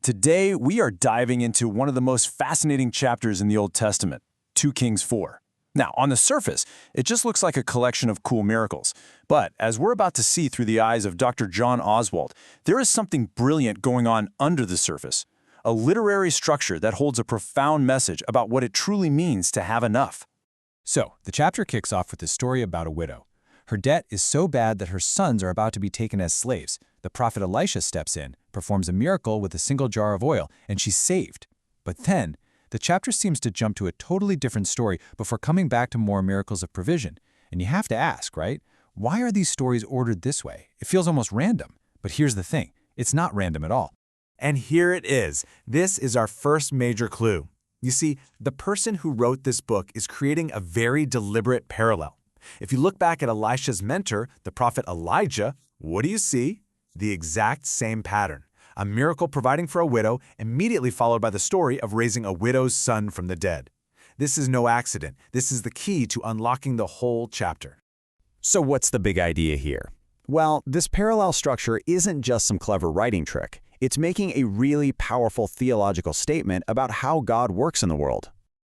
Today, we are diving into one of the most fascinating chapters in the Old Testament, 2 Kings 4. Now, on the surface, it just looks like a collection of cool miracles. But as we're about to see through the eyes of Dr. John Oswalt, there is something brilliant going on under the surface. A literary structure that holds a profound message about what it truly means to have enough. So, the chapter kicks off with a story about a widow. Her debt is so bad that her sons are about to be taken as slaves. The prophet Elisha steps in, performs a miracle with a single jar of oil, and she's saved. But then, the chapter seems to jump to a totally different story before coming back to more miracles of provision. And you have to ask, right? Why are these stories ordered this way? It feels almost random. But here's the thing, it's not random at all. And here it is. This is our first major clue. You see, the person who wrote this book is creating a very deliberate parallel. If you look back at Elisha's mentor, the prophet Elijah, what do you see? The exact same pattern. A miracle providing for a widow, immediately followed by the story of raising a widow's son from the dead. This is no accident. This is the key to unlocking the whole chapter. So what's the big idea here? Well, this parallel structure isn't just some clever writing trick. It's making a really powerful theological statement about how God works in the world.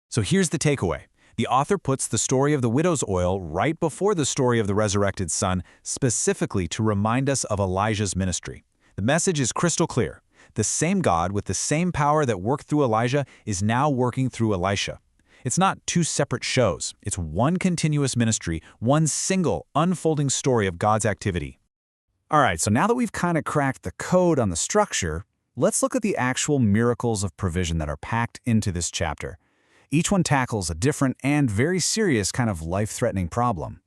So here's the takeaway. The author puts the story of the widow's oil right before the story of the resurrected son, specifically to remind us of Elijah's ministry. The message is crystal clear. The same God with the same power that worked through Elijah is now working through Elisha. It's not two separate shows. It's one continuous ministry, one single, unfolding story of God's activity. All right, so now that we've kind of cracked the code on the structure, let's look at the actual miracles of provision that are packed into this chapter. Each one tackles a different and very serious kind of life-threatening problem.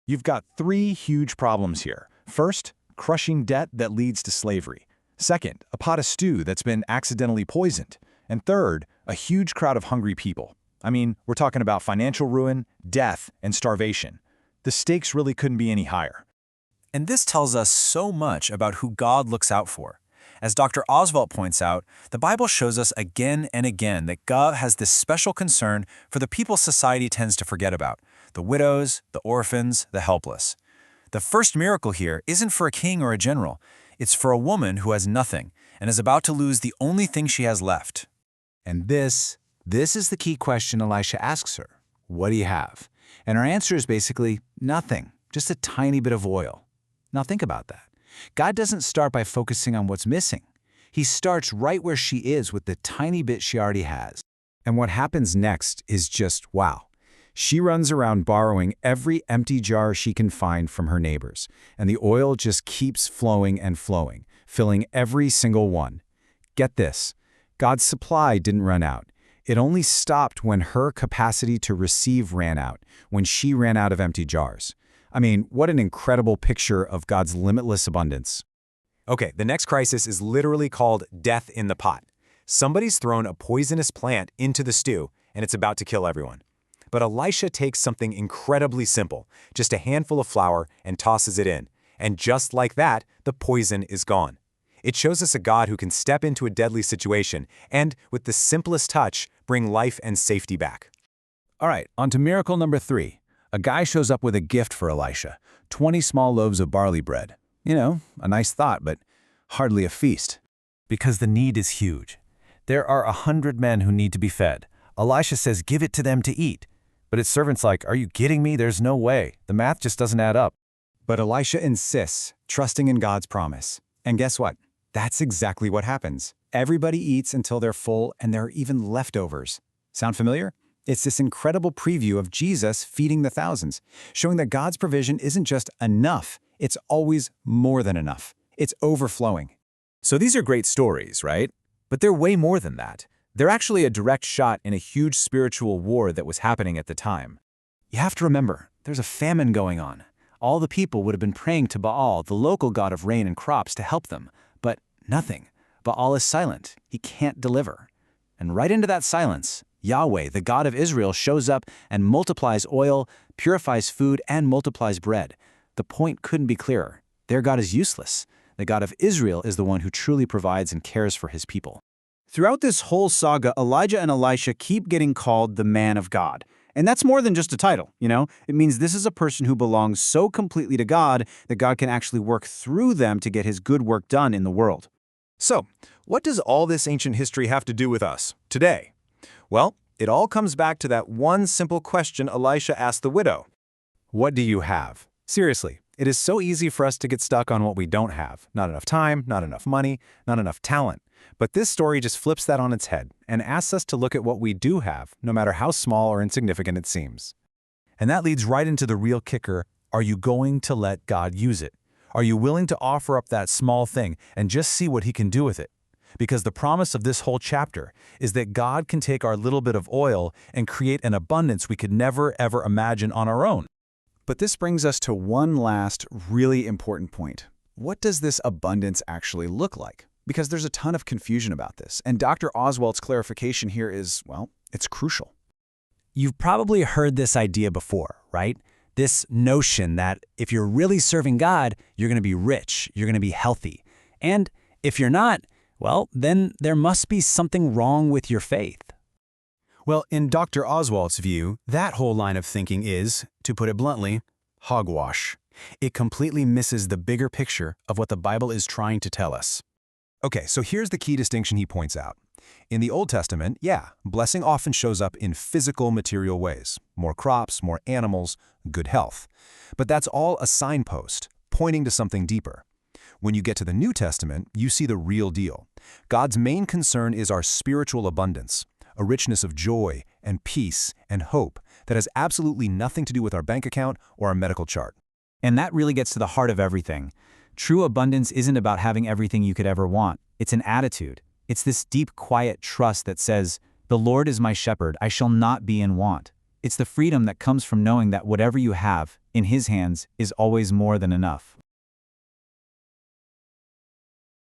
You've got three huge problems here. First, crushing debt that leads to slavery. Second, a pot of stew that's been accidentally poisoned. And third, a huge crowd of hungry people. I mean, we're talking about financial ruin, death, and starvation. The stakes really couldn't be any higher. And this tells us so much about who God looks out for. As Dr. Oswalt points out, the Bible shows us again and again that God has this special concern for the people society tends to forget about, the widows, the orphans, the helpless. The first miracle here isn't for a king or a general. It's for a woman who has nothing and is about to lose the only thing she has left. And this is the key question Elisha asks her. What do you have? And her answer is basically nothing, just a tiny bit of oil. Now think about that. God doesn't start by focusing on what's missing. He starts right where she is with the tiny bit she already has. And what happens next is just wow. She runs around borrowing every empty jar she can find from her neighbors, and the oil just keeps flowing and flowing, filling every single one. Get this, God's supply didn't run out. It only stopped when her capacity to receive ran out, when she ran out of empty jars. I mean, what an incredible picture of God's limitless abundance. Okay, the next crisis is literally called death in the pot. Somebody's thrown a poisonous plant into the stew, and it's about to kill everyone. But Elisha takes something incredibly simple, just a handful of flour, and tosses it in. And just like that, the poison is gone. It shows us a God who can step into a deadly situation and, with the simplest touch, bring life and safety back. All right, on to miracle number 3. A guy shows up with a gift for Elisha, 20 small loaves of barley bread. You know, a nice thought, but hardly a feast. Because the need is huge. There are 100 men who need to be fed. Elisha says, give it to them to eat. But his servant's like, are you kidding me? There's no way. The math just doesn't add up. But Elisha insists, trusting in God's promise. And guess what? That's exactly what happens. Everybody eats until they're full, and there are even leftovers. Sound familiar? It's this incredible preview of Jesus feeding the thousands, showing that God's provision isn't just enough, it's always more than enough. It's overflowing. So these are great stories, right? But they're way more than that. They're actually a direct shot in a huge spiritual war that was happening at the time. You have to remember, there's a famine going on. All the people would have been praying to Baal, the local god of rain and crops, to help them. But nothing. Baal is silent. He can't deliver. And right into that silence, Yahweh, the God of Israel, shows up and multiplies oil, purifies food, and multiplies bread. The point couldn't be clearer. Their God is useless. The God of Israel is the one who truly provides and cares for his people. Throughout this whole saga, Elijah and Elisha keep getting called the man of God. And that's more than just a title, you know? It means this is a person who belongs so completely to God that God can actually work through them to get his good work done in the world. So, what does all this ancient history have to do with us, today? Well, it all comes back to that one simple question Elisha asked the widow. What do you have? Seriously, it is so easy for us to get stuck on what we don't have. Not enough time, not enough money, not enough talent. But this story just flips that on its head and asks us to look at what we do have, no matter how small or insignificant it seems. And that leads right into the real kicker. Are you going to let God use it? Are you willing to offer up that small thing and just see what He can do with it? Because the promise of this whole chapter is that God can take our little bit of oil and create an abundance we could never, ever imagine on our own. But this brings us to one last really important point. What does this abundance actually look like? Because there's a ton of confusion about this, and Dr. Oswalt's clarification here is, well, it's crucial. You've probably heard this idea before, right? This notion that if you're really serving God, you're going to be rich, you're going to be healthy. And if you're not, well, then there must be something wrong with your faith. Well, in Dr. Oswalt's view, that whole line of thinking is, to put it bluntly, hogwash. It completely misses the bigger picture of what the Bible is trying to tell us. Okay, so here's the key distinction he points out. In the Old Testament, yeah, blessing often shows up in physical, material ways. More crops, more animals, good health. But that's all a signpost, pointing to something deeper. When you get to the New Testament, you see the real deal. God's main concern is our spiritual abundance, a richness of joy and peace and hope that has absolutely nothing to do with our bank account or our medical chart. And that really gets to the heart of everything. True abundance isn't about having everything you could ever want. It's an attitude. It's this deep, quiet trust that says, "The Lord is my shepherd, I shall not be in want." It's the freedom that comes from knowing that whatever you have, in His hands, is always more than enough.